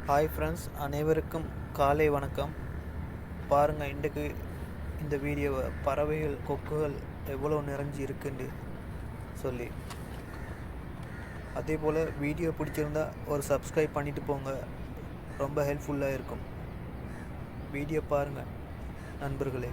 Hi friends, அனைவருக்கும் காலை வணக்கம். பாருங்கள், இன்றைக்கு இந்த வீடியோவை பறவைகள் கொக்குகள் எவ்வளோ நிறைஞ்சி இருக்குன்னு சொல்லி, அதே போல் வீடியோ பிடிச்சிருந்தா ஒரு சப்ஸ்கிரைப் பண்ணிவிட்டு போங்க. ரொம்ப ஹெல்ப்ஃபுல்லாக இருக்கும். வீடியோ பாருங்கள் நண்பர்களே.